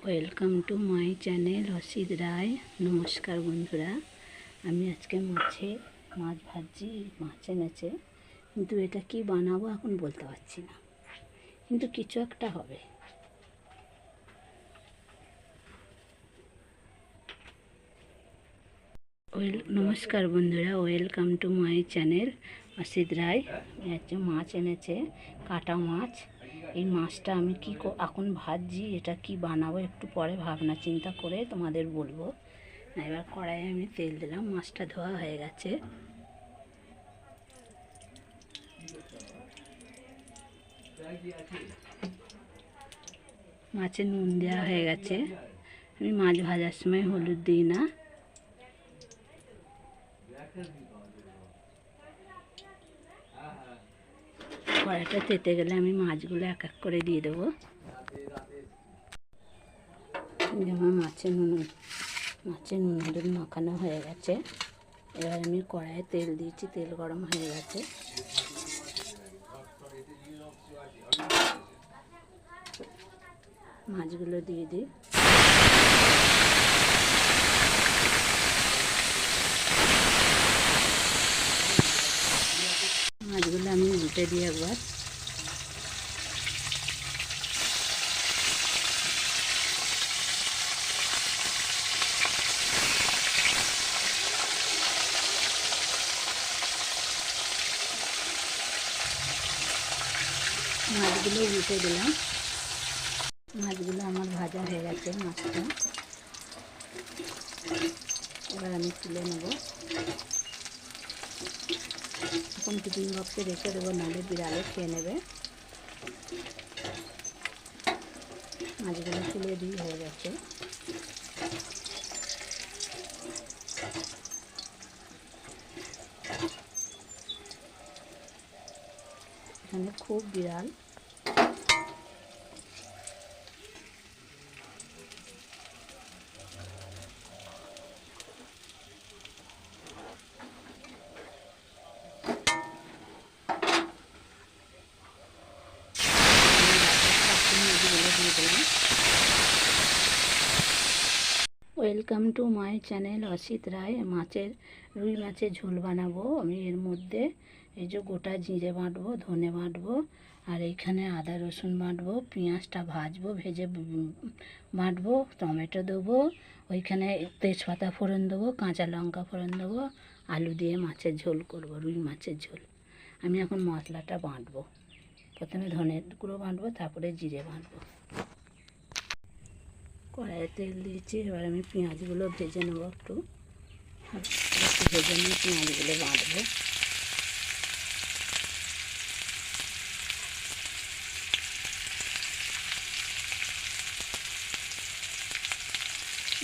Welcome to my channel Asit Roy. নমস্কার বন্ধুরা, আমি আজকে মাছ ভাজছি। মাছ এনেছে, কিন্তু এটা কি বানাবো এখন বলতে পারছি না, কিন্তু কিছু একটা হবে। নমস্কার বন্ধুরা, welcome to my channel Asit Roy. হচ্ছে মাছ এনেছে, কাটা মাছ। এই মাছটা আমি এখন ভাজছি। এটা কি বানাবো একটু পরে ভাবনা চিন্তা করে তোমাদের বলবো। এবার কড়াইয়ে আমি তেল দিলাম, মাছটা ধোয়া হয়ে গেছে। মাছে নুন দেওয়া হয়ে গেছে। আমি মাছ ভাজার সময় হলুদ দিই না। কড়াইটা তেতে গেলে আমি মাছগুলো এক এক করে দিয়ে দেবো। যেমন মাছের নুন হলুদ মাখানো হয়ে গেছে। এবার আমি কড়াইয়ে তেল দিয়েছি, তেল গরম হয়ে গেছে। মাছগুলো দিয়ে দিই। মাছগুলো আমি উল্টে দিই একবার। মাছগুলো উল্টে দিলাম। মাছগুলো আমার ভাজা হয়ে গেছে। মাছটা এবার আমি তুলে নেব। এখন টিফিন বক্সে রেখে দেবো, নাহলে বিড়ালে খেয়ে নেবে। মাছগুলো তুলে দিয়ে হয়ে গেছে। এখানে খুব বিড়াল। Welcome to my channel Asit Roy. রুই মাছের ঝোল বানাবো আমি। এর মধ্যে এই যে গোটা জিরে বাটবো, ধনে বাটবো, আর এইখানে আদা রসুন বাটবো, পেঁয়াজটা ভাজবো, ভেজে বাটবো, টমেটো দেবো, ওইখানে তেজপাতা ফোড়ন দেবো, কাঁচা লঙ্কা ফোড়ন দেবো, আলু দিয়ে মাছের ঝোল করব, রুই মাছের ঝোল। আমি এখন মশলাটা বাটবো। প্রথমে ধনের গুঁড়ো বাটবো, তারপরে জিরে বাটবো। কড়াইয়ে তেল দিয়েছি। এবার আমি পেঁয়াজগুলো ভেজে নেবো। একটু ভেজে নিয়ে পেঁয়াজগুলো বাঁটবো।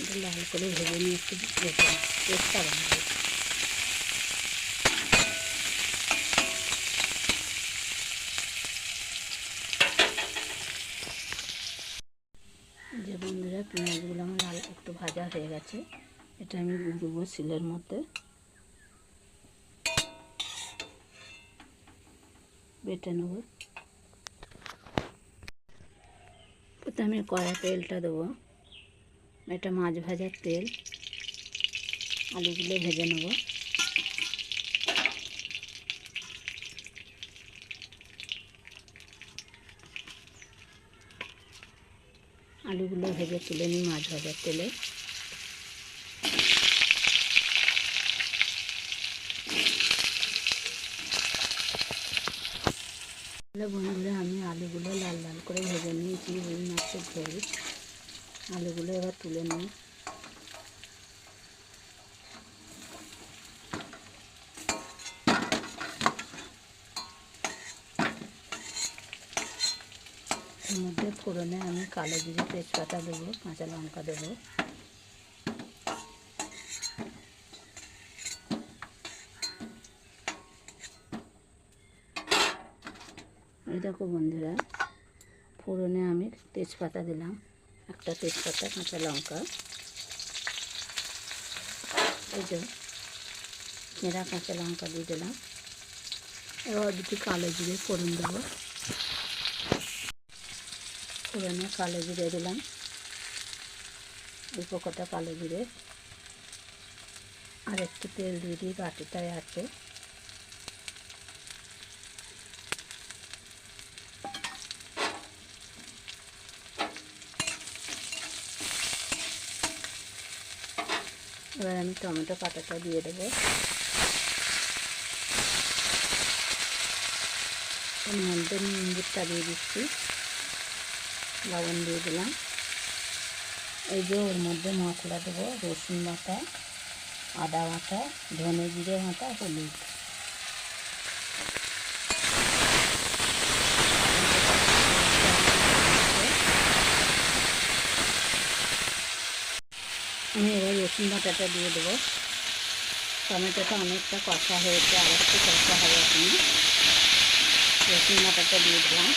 একটু লাল করে ভেজে নিয়ে একটু পেস্টটা বানাবো। যে বন্ধুরা, পেঁয়াজগুলো আমার লাল একটু ভাজা হয়ে গেছে। এটা আমি দেবো শিলের মধ্যে, বেটে নেব। প্রথমে কড়াই তেলটা দেবো। এটা মাছ ভাজার তেল। আলুগুলো ভেজে নেব। আলুগুলো ভেজে তুলে নিই মাছ ভাজার তেলে। বন্ধুরা, আমি আলুগুলো লাল লাল করে ভেজে নিয়েছি। রুই মাছের ঝোল। আলুগুলো এবার তুলে নিই। এর মধ্যে ফোড়নে আমি কালো জিরে, তেজপাতা দেবো, কাঁচা লঙ্কা দেবো। এই দেখো বন্ধুরা, ফোড়নে আমি তেজপাতা দিলাম, একটা তেজপাতা, কাঁচা লঙ্কা, এই যে চেরা কাঁচা লঙ্কা দিয়ে দিলাম। এবার দুটো কালো জিরে ফোড়ন দেবো। ফোড়নে কালো জিরে দিলাম। অল্প কটা কালো জিরে, আর একটু তেল দিয়ে দিই, বাটিটায় আছে। এবার আমি টমেটো কাটাটা দিয়ে দেবো। এর মধ্যে নুনটা দিয়ে দিচ্ছি, লবণ দিয়ে দিলাম। এই যে ওর মধ্যে মশলা দেবো, রসুন বাটা, আদা বাটা, ধনে জিরে বাটা, হলুদ। আমি এবার রসুন বাটাটা দিয়ে দেবো। টমেটোটা অনেকটা কষা হয়েছে, আর একটু কষা হবে এখন। রসুন বাটাটা দিয়ে দিলাম।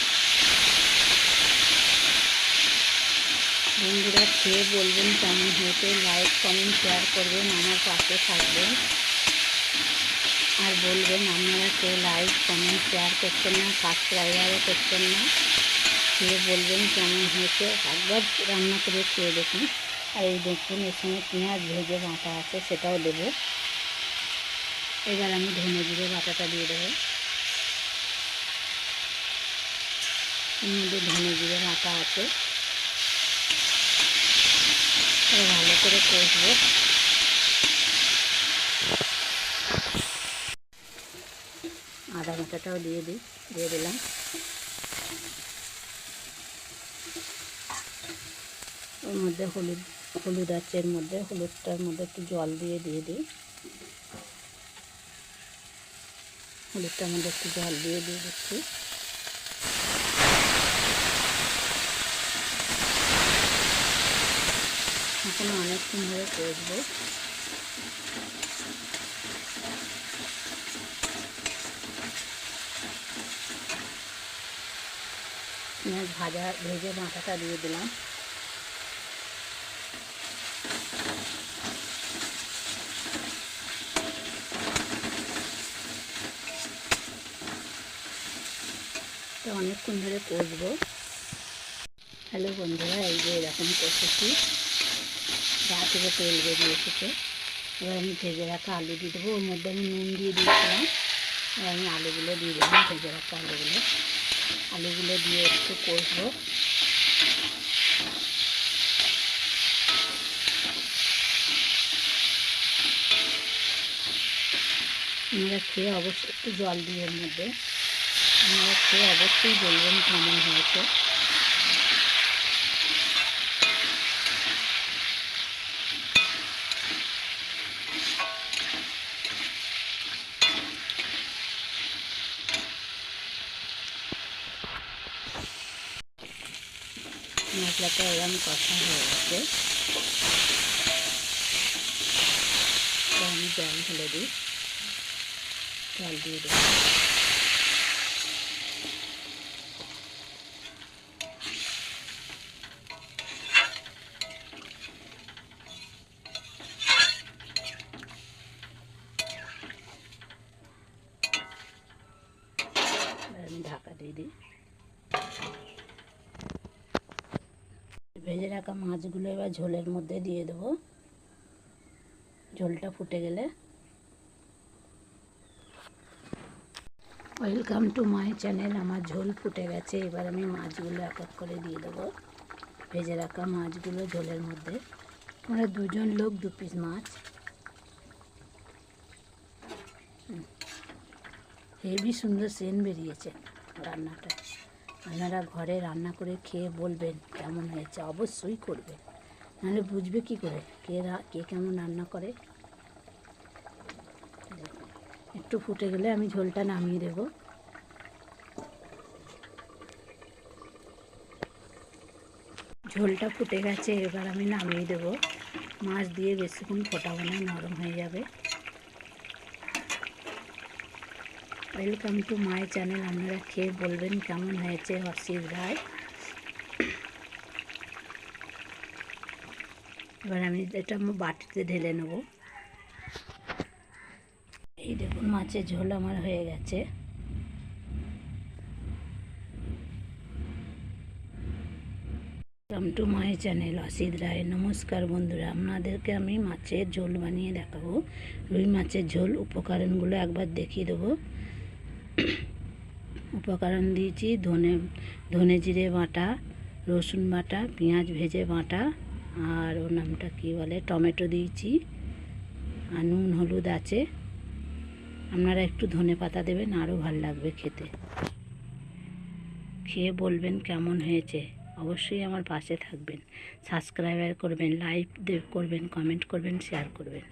বন্ধুরা খেয়ে বলবেন কেমন হয়েছে, লাইক কমেন্ট শেয়ার করবেন, আমার পাশে থাকবেন। আর বলবেন আপনারা কেউ লাইক কমেন্ট শেয়ার করছেন না, সাবস্ক্রাইবারও করছেন না। খেয়ে বলবেন কেমন হয়েছে, একবার রান্না করে খেয়ে দেখুন। আর এই দেখুন এর সঙ্গে পেঁয়াজ ভেজে বাটা আছে, সেটাও দেবো। এবার আমি ধনে জিরে বাটাটা দিয়ে দেবো। এর মধ্যে ধনে জিরে বাটা আছে, ভালো করে কষবো। আদা বাটাটাও দিয়ে দিলাম। ওর মধ্যে হলুদ আছে, এর মধ্যে হলুদটার মধ্যে একটু জল দিয়ে দিই। হলুদটার মধ্যে একটু জল দিয়ে দিচ্ছি। এখন অনেকক্ষণ ধরে কষবো। পেঁয়াজ ভেজে বাটাটা দিয়ে দিলাম। তো অনেকক্ষণ ধরে কষবো। হ্যালো বন্ধুরা, এই যে এরকম কষেছি, গা থেকে তেল বেরিয়ে এসেছে। এবার আমি ভেজে রাখা আলু দিয়ে দেবো। ওর মধ্যে আমি নুন দিয়ে দিয়েছিলাম, এবার আমি আলুগুলো দিয়ে দিলাম। ভেজে রাখা আলুগুলো দিয়ে একটু কষবো। আপনারা খেয়ে অবশ্যই একটু জল দিয়ে এর মধ্যে, আপনারা খেয়ে অবশ্যই বলবেন কেমন হয়েছে। মশলাটা এরকম কষা হয়ে গেছে, আমি জল ঢেলে দিই। জল দিয়ে দেবো। আমি ঢাকা দিয়ে দিই। ভেজে রাখা মাছগুলো এবার ঝোলের মধ্যে দিয়ে দেবো। ঝোলটা ফুটে গেলে, ওয়েলকাম টু মাই চ্যানেল। আমার ঝোল ফুটে গেছে, এবার আমি মাছগুলো এক এক করে দিয়ে দেবো। ভেজে রাখা মাছগুলো ঝোলের মধ্যে। আমরা দুজন লোক 2 পিস মাছ। হেভি সুন্দর সেন্ট বেরিয়েছে রান্নাটা। আপনারা ঘরে রান্না করে খেয়ে বলবেন কেমন হয়েছে, অবশ্যই করবেন, নাহলে বুঝবে কী করে কে কেমন রান্না করে। একটু ফুটে গেলে আমি ঝোলটা নামিয়ে দেব। ঝোলটা ফুটে গেছে, এবার আমি নামিয়ে দেব। মাছ দিয়ে বেশিক্ষণ ফোটাবো না, নরম হয়ে যাবে। Welcome to my channel. আপনারা খেয়ে বলবেন কেমন হয়েছে। অসিত রায়। এবার আমি এটা বাটিতে ঢেলে নেব। এই দেখুন মাছের ঝোল আমার হয়ে গেছে। Welcome to my channel Asit Roy. নমস্কার বন্ধুরা, আপনাদেরকে আমি মাছের ঝোল বানিয়ে দেখাবো। রুই মাছের ঝোল উপকরণগুলো একবার দেখিয়ে দেবো। উপকরণ দিয়েছি ধনে জিরে বাটা, রসুন বাটা, পেঁয়াজ ভেজে বাটা, আর ওর নামটা কী বলে, টমেটো দিয়েছি, আর নুন হলুদ আছে। আপনারা একটু ধনে পাতা দেবেন, আরও ভালো লাগবে খেতে। খেয়ে বলবেন কেমন হয়েছে। অবশ্যই আমার পাশে থাকবেন, সাবস্ক্রাইব করবেন, লাইক করবেন, কমেন্ট করবেন, শেয়ার করবেন।